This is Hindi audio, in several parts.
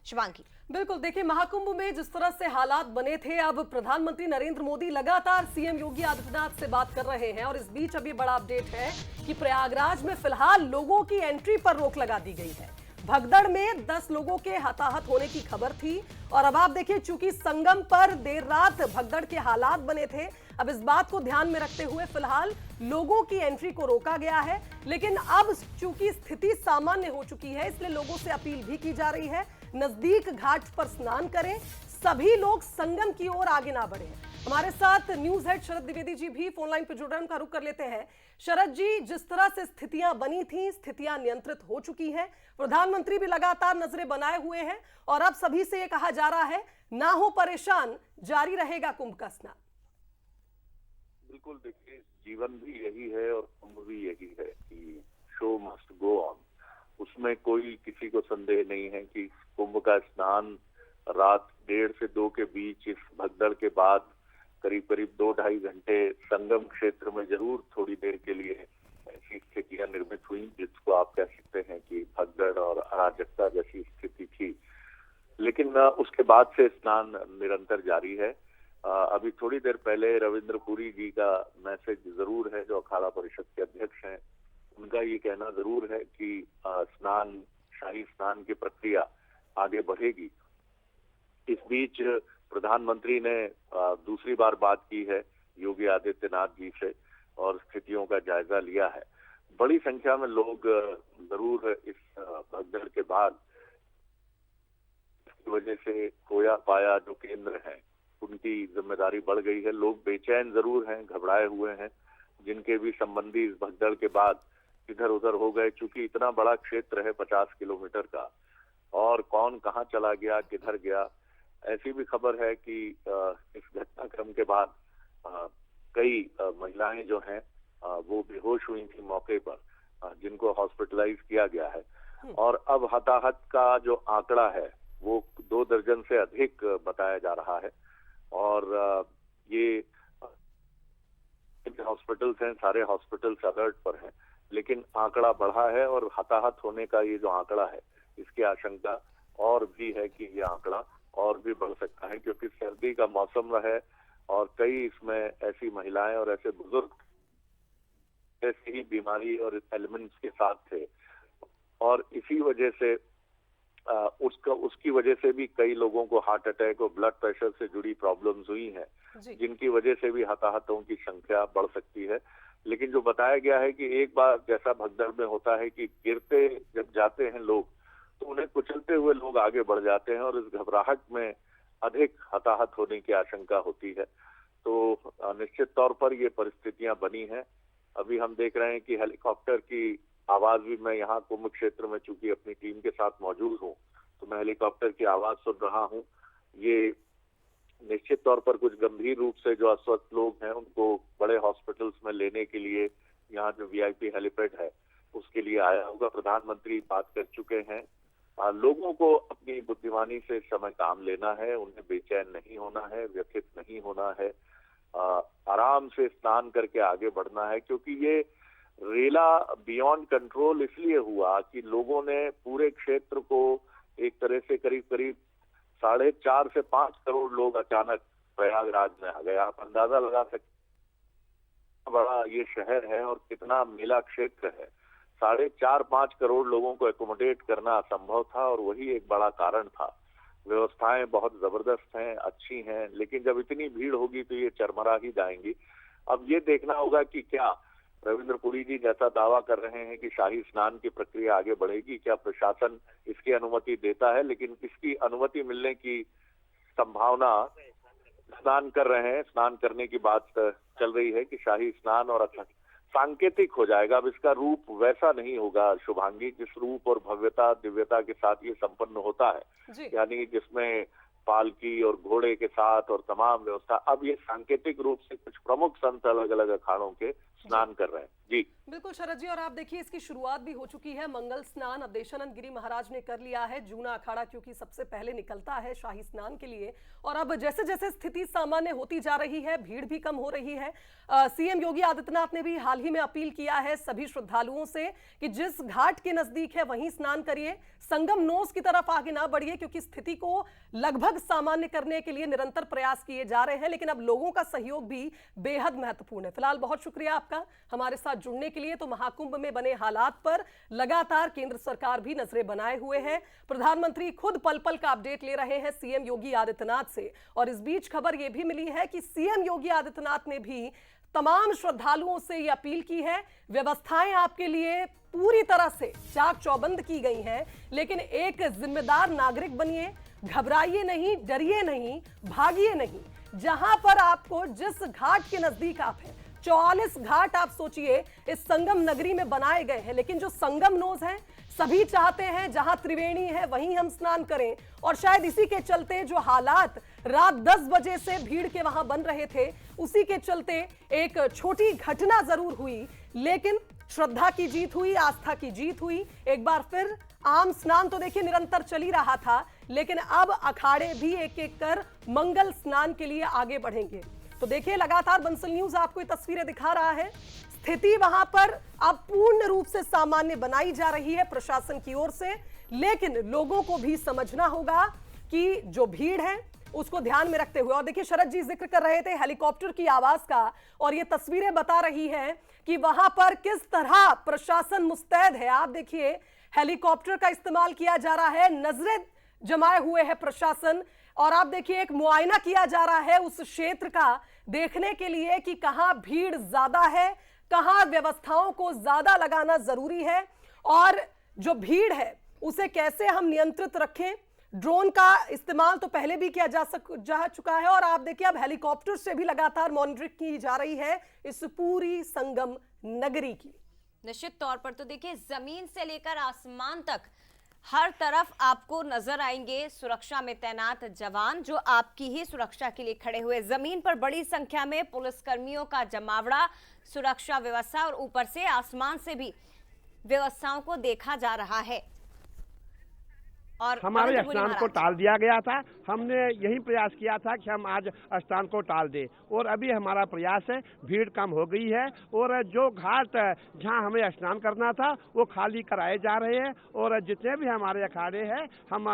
शिवांगी। बिल्कुल, देखिए महाकुंभ में जिस तरह से हालात बने थे, अब प्रधानमंत्री नरेंद्र मोदी लगातार सीएम योगी आदित्यनाथ से बात कर रहे हैं और इस बीच अभी बड़ा अपडेट है कि प्रयागराज में फिलहाल लोगों की एंट्री पर रोक लगा दी गई है। भगदड़ में 10 लोगों के हताहत होने की खबर थी और अब आप देखिए, चूंकि संगम पर देर रात भगदड़ के हालात बने थे, अब इस बात को ध्यान में रखते हुए फिलहाल लोगों की एंट्री को रोका गया है। लेकिन अब चूंकि स्थिति सामान्य हो चुकी है, इसलिए लोगों से अपील भी की जा रही है, नजदीक घाट पर स्नान करें, सभी लोग संगम की ओर आगे ना बढ़ें। हमारे साथ न्यूज हेड शरद द्विवेदी जी भी फोन लाइन पर जुड़ रहे हैं, उनका रुख कर लेते हैं। शरद जी, जिस तरह से स्थितियां बनी थी, स्थितियां नियंत्रित हो चुकी हैं, प्रधानमंत्री भी लगातार नजरें बनाए हुए हैं और अब सभी से यह कहा जा रहा है, ना हो परेशान, जारी रहेगा कुंभ का स्नान। बिल्कुल, देखिए जीवन भी यही है और कुंभ भी यही है कि शो मस्ट गो ऑन। उसमें कोई किसी को संदेह नहीं है कि कुंभ का स्नान रात 1:30 से 2 के बीच इस भगदड़ के बाद करीब करीब 2-2.5 घंटे संगम क्षेत्र में जरूर थोड़ी देर के लिए ऐसी स्थितियां निर्मित हुई जिसको आप कह सकते हैं कि भगदड़ और अराजकता जैसी स्थिति थी। लेकिन उसके बाद से स्नान निरंतर जारी है। अभी थोड़ी देर पहले रविंद्र पुरी जी का मैसेज जरूर है, जो अखाड़ा परिषद के अध्यक्ष हैं, उनका ये कहना जरूर है कि स्नान, शाही स्नान की प्रक्रिया आगे बढ़ेगी। इस बीच प्रधानमंत्री ने दूसरी बार बात की है योगी आदित्यनाथ जी से और स्थितियों का जायजा लिया है। बड़ी संख्या में लोग जरूर इस भगदड़ के बाद की वजह से खोया पाया जो केंद्र है उनकी जिम्मेदारी बढ़ गई है। लोग बेचैन जरूर हैं, घबराए हुए हैं, जिनके भी संबंधी इस भगदड़ के बाद इधर उधर हो गए। चूंकि इतना बड़ा क्षेत्र है 50 किलोमीटर का, और कौन कहाँ चला गया, किधर गया। ऐसी भी खबर है कि इस घटनाक्रम के बाद कई महिलाएं जो हैं वो बेहोश हुई थी मौके पर, जिनको हॉस्पिटलाइज किया गया है। और अब हताहत का जो आंकड़ा है वो 2 दर्जन से अधिक बताया जा रहा है। और ये हॉस्पिटल्स हैं, सारे हॉस्पिटल्स अलर्ट पर हैं, लेकिन आंकड़ा बढ़ा है और हताहत होने का ये जो आंकड़ा है, इसकी आशंका और भी है कि ये आंकड़ा और भी बढ़ सकता है, क्योंकि सर्दी का मौसम है और कई इसमें ऐसी महिलाएं और ऐसे बुजुर्ग ऐसी ही बीमारी और एलिमेंट्स के साथ थे, और इसी वजह से उसकी वजह से भी कई लोगों को हार्ट अटैक और ब्लड प्रेशर से जुड़ी प्रॉब्लम्स हुई हैं, जिनकी वजह से भी हताहतों की संख्या बढ़ सकती है। लेकिन जो बताया गया है कि एक बार जैसा भगदड़ में होता है कि गिरते जब जाते हैं लोग, तो उन्हें कुचलते हुए लोग आगे बढ़ जाते हैं और इस घबराहट में अधिक हताहत होने की आशंका होती है। तो निश्चित तौर पर ये परिस्थितियां बनी हैं। अभी हम देख रहे हैं कि हेलीकॉप्टर की आवाज भी, मैं यहाँ कुंभ क्षेत्र में चूंकि अपनी टीम के साथ मौजूद हूँ, तो मैं हेलीकॉप्टर की आवाज सुन रहा हूँ। ये निश्चित तौर पर कुछ गंभीर रूप से जो अस्वस्थ लोग हैं उनको बड़े हॉस्पिटल्स में लेने के लिए यहाँ जो वीआईपी हेलीपैड है उसके लिए आया होगा। प्रधानमंत्री बात कर चुके हैं। लोगों को अपनी बुद्धिमानी से समय काम लेना है, उन्हें बेचैन नहीं होना है, व्यथित नहीं होना है, आराम से स्नान करके आगे बढ़ना है। क्योंकि ये रेला बियॉन्ड कंट्रोल इसलिए हुआ कि लोगों ने पूरे क्षेत्र को एक तरह से करीब करीब 4.5 से 5 करोड़ लोग अचानक प्रयागराज में आ गए। आप अंदाजा लगा सकते बड़ा ये शहर है और कितना मेला क्षेत्र है। 4.5-5 करोड़ लोगों को एकोमोडेट करना असंभव था और वही एक बड़ा कारण था। व्यवस्थाएं बहुत जबरदस्त हैं, अच्छी हैं, लेकिन जब इतनी भीड़ होगी तो ये चरमरा ही जाएंगी। अब ये देखना होगा कि क्या रविंद्र पुरी जी जैसा दावा कर रहे हैं कि शाही स्नान की प्रक्रिया आगे बढ़ेगी, क्या प्रशासन इसकी अनुमति देता है। लेकिन इसकी अनुमति मिलने की संभावना, स्नान कर रहे हैं, स्नान करने की बात चल रही है कि शाही स्नान और सांकेतिक हो जाएगा। अब इसका रूप वैसा नहीं होगा शुभांगी, जिस रूप और भव्यता दिव्यता के साथ ये संपन्न होता है, यानी जिसमें पालकी और घोड़े के साथ और तमाम व्यवस्था। अब ये सांकेतिक रूप से कुछ प्रमुख संत अलग अलग अखाड़ों के स्नान कर रहे हैं। जी बिल्कुल शरद जी, और आप देखिए इसकी शुरुआत भी हो चुकी है। मंगल स्नान अब देशानंद गिरी महाराज ने कर लिया है। जूना अखाड़ा क्योंकि सबसे पहले निकलता है शाही स्नान के लिए, और अब जैसे जैसे स्थिति सामान्य होती जा रही है, भीड़ भी कम हो रही है। सीएम योगी आदित्यनाथ ने भी हाल ही में अपील किया है सभी श्रद्धालुओं से कि जिस घाट के नजदीक है वहीं स्नान करिए, संगम नोस की तरफ आगे ना बढ़िए, क्योंकि स्थिति को लगभग सामान्य करने के लिए निरंतर प्रयास किए जा रहे हैं। लेकिन अब लोगों का सहयोग भी बेहद महत्वपूर्ण है। फिलहाल बहुत शुक्रिया आपका हमारे साथ जुड़ने के लिए। तो महाकुंभ में बने हालात पर लगातार केंद्र सरकार भी नजरें बनाए हुए है। प्रधानमंत्री खुद पल पल का अपडेट ले रहे हैं सीएम योगी आदित्यनाथ से, और इस बीच खबर यह भी मिली है कि सीएम योगी आदित्यनाथ ने भी तमाम श्रद्धालुओं से यह अपील की है, व्यवस्थाएं आपके लिए पूरी तरह से चाक चौबंद की गई हैं, लेकिन एक जिम्मेदार नागरिक बनिए, घबराइए नहीं, डरिए नहीं, भागिए नहीं। जहां पर आपको जिस घाट के नजदीक आप हैं, 44 घाट आप सोचिए इस संगम नगरी में बनाए गए हैं, लेकिन जो संगम नोज है सभी चाहते हैं जहां त्रिवेणी है वहीं हम स्नान करें। और शायद इसी के चलते जो हालात रात 10 बजे से भीड़ के वहां बन रहे थे, उसी के चलते एक छोटी घटना जरूर हुई, लेकिन श्रद्धा की जीत हुई, आस्था की जीत हुई। एक बार फिर आम स्नान तो देखिए निरंतर चल ही रहा था, लेकिन अब अखाड़े भी एक एक कर मंगल स्नान के लिए आगे बढ़ेंगे। तो देखिए लगातार बंसल न्यूज आपको ये तस्वीरें दिखा रहा है। स्थिति वहां पर अब पूर्ण रूप से सामान्य बनाई जा रही है प्रशासन की ओर से, लेकिन लोगों को भी समझना होगा कि जो भीड़ है उसको ध्यान में रखते हुए। और देखिए शरद जी जिक्र कर रहे थे हेलीकॉप्टर की आवाज का, और ये तस्वीरें बता रही हैं कि वहां पर किस तरह प्रशासन मुस्तैद है। आप देखिए हेलीकॉप्टर का इस्तेमाल किया जा रहा है, नजरें जमाए हुए है प्रशासन, और आप देखिए एक मुआयना किया जा रहा है उस क्षेत्र का, देखने के लिए कि कहां भीड़ ज्यादा है, कहां व्यवस्थाओं को ज्यादा लगाना जरूरी है, और जो भीड़ है उसे कैसे हम नियंत्रित रखें। ड्रोन का इस्तेमाल तो पहले भी किया जा चुका है, और आप देखिए अब हेलीकॉप्टर से भी लगातार मॉनिटरिंग की जा रही है इस पूरी संगम नगरी की। निश्चित तौर पर तो देखिए जमीन से लेकर आसमान तक हर तरफ आपको नजर आएंगे सुरक्षा में तैनात जवान, जो आपकी ही सुरक्षा के लिए खड़े हुए। जमीन पर बड़ी संख्या में पुलिसकर्मियों का जमावड़ा, सुरक्षा व्यवस्था, और ऊपर से आसमान से भी व्यवस्थाओं को देखा जा रहा है। और हमारे स्नान को टाल दिया गया था। हमने यही प्रयास किया था कि हम आज स्नान को टाल दें, और अभी हमारा प्रयास है, भीड़ कम हो गई है, और जो घाट जहां हमें स्नान करना था वो खाली कराए जा रहे हैं। और जितने भी हमारे अखाड़े हैं, हम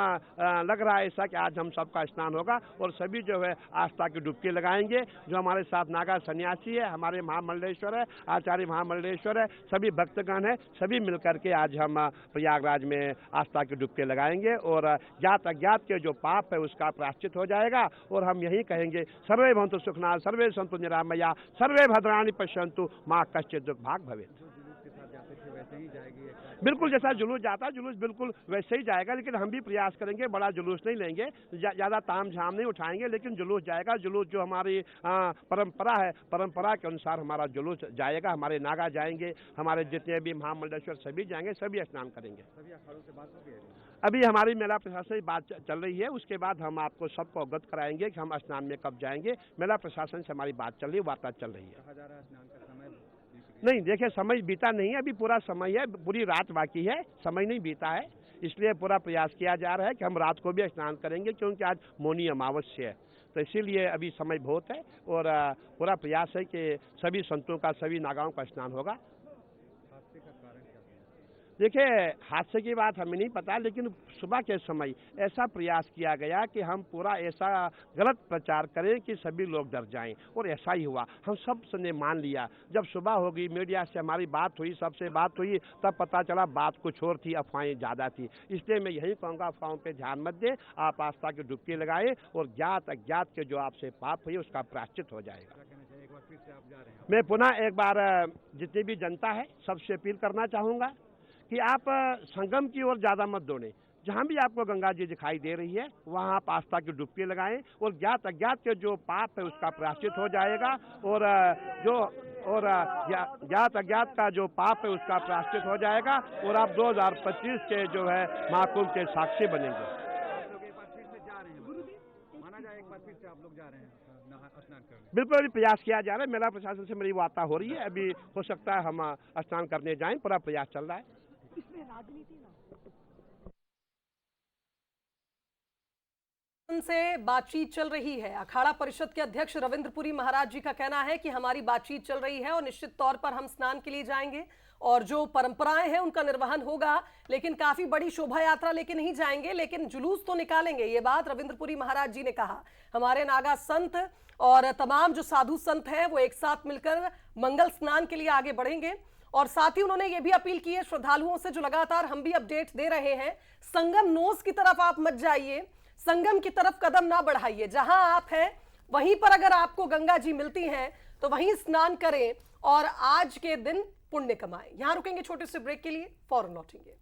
लग रहा है ऐसा कि आज हम सबका स्नान होगा, और सभी जो है आस्था की डुबकी लगाएंगे। जो हमारे साथ नागा सन्यासी है, हमारे महामंडलेश्वर है, आचार्य महामंडलेश्वर है, सभी भक्तगण है, सभी मिलकर के आज हम प्रयागराज में आस्था की डुबकी लगाएंगे, और ज्ञात अज्ञात के जो पाप है उसका प्रायश्चित हो जाएगा। और हम यही कहेंगे, सर्वे भवन्तु सुखिनः, सर्वे सन्तु निरामया, सर्वे भद्राणि पश्यन्तु, मा कश्चित् दुःख भाग् भवेत्। बिल्कुल जैसा जुलूस जाता है, जुलूस बिल्कुल वैसे ही जाएगा, लेकिन हम भी प्रयास करेंगे, बड़ा जुलूस नहीं लेंगे, ज्यादा ताम झाम नहीं उठाएंगे, लेकिन जुलूस जाएगा। जुलूस जो हमारी परंपरा है, परंपरा के अनुसार हमारा जुलूस जाएगा। हमारे नागा जाएंगे, हमारे जितने भी महामंडलेश्वर सभी जाएंगे, सभी स्नान करेंगे। अभी हमारी मेला प्रशासन से बात चल रही है, उसके बाद हम आपको सबको अवगत कराएंगे कि हम स्नान में कब जाएंगे। मेला प्रशासन से हमारी बात चल रही है, वार्ता चल रही है। नहीं देखिए, समय बीता नहीं है, अभी पूरा समय है, पूरी रात बाकी है, समय नहीं बीता है, इसलिए पूरा प्रयास किया जा रहा है कि हम रात को भी स्नान करेंगे, क्योंकि आज मौनी अमावस्या है, तो इसीलिए अभी समय बहुत है, और पूरा प्रयास है कि सभी संतों का, सभी नागाओं का स्नान होगा। देखिए हादसे की बात हमें नहीं पता, लेकिन सुबह के समय ऐसा प्रयास किया गया कि हम पूरा ऐसा गलत प्रचार करें कि सभी लोग डर जाएं, और ऐसा ही हुआ। हम सब ने मान लिया। जब सुबह होगी, मीडिया से हमारी बात हुई, सबसे बात हुई, तब पता चला बात कुछ और थी, अफवाहें ज़्यादा थी। इसलिए मैं यही कहूँगा, अफवाहों पर ध्यान मत दें, आप आस्था की डुबकी लगाएं, और ज्ञात अज्ञात के जो आपसे पाप हुई उसका प्रायश्चित हो जाएगा। मैं पुनः एक बार जितनी भी जनता है सबसे अपील करना चाहूँगा कि आप संगम की ओर ज़्यादा मत दौड़ें। जहाँ भी आपको गंगा जी दिखाई दे रही है वहाँ आप आस्था की डुबकी लगाएं, और ज्ञात अज्ञात के जो पाप है उसका प्रायश्चित हो जाएगा, और ज्ञात अज्ञात का जो पाप है उसका प्रायश्चित हो जाएगा, और आप 2025 के जो है महाकुंभ के साक्षी बनेंगे। बाद फिर से आप लोग जा रहे हैं स्नान करने? बिल्कुल अभी प्रयास किया जा रहा है, मेरा प्रशासन से मेरी वार्ता हो रही है, अभी हो सकता है हम स्नान करने जाएं, पूरा प्रयास चल रहा है। इसमें राजनीति ना से बातचीत चल रही है। अखाड़ा परिषद के अध्यक्ष रविंद्रपुरी महाराज जी का कहना है कि हमारी बातचीत चल रही है और निश्चित तौर पर हम स्नान के लिए जाएंगे और जो परंपराएं हैं उनका निर्वहन होगा, लेकिन काफी बड़ी शोभा यात्रा लेके नहीं जाएंगे, लेकिन जुलूस तो निकालेंगे। ये बात रविंद्रपुरी महाराज जी ने कहा। हमारे नागा संत और तमाम जो साधु संत हैं वो एक साथ मिलकर मंगल स्नान के लिए आगे बढ़ेंगे और साथ ही उन्होंने ये भी अपील की है श्रद्धालुओं से, जो लगातार हम भी अपडेट दे रहे हैं, संगम नोस की तरफ आप मत जाइए, संगम की तरफ कदम ना बढ़ाइए। जहां आप हैं वहीं पर अगर आपको गंगा जी मिलती हैं तो वहीं स्नान करें और आज के दिन पुण्य कमाएं। यहां रुकेंगे छोटे से ब्रेक के लिए, फौरन लौटेंगे।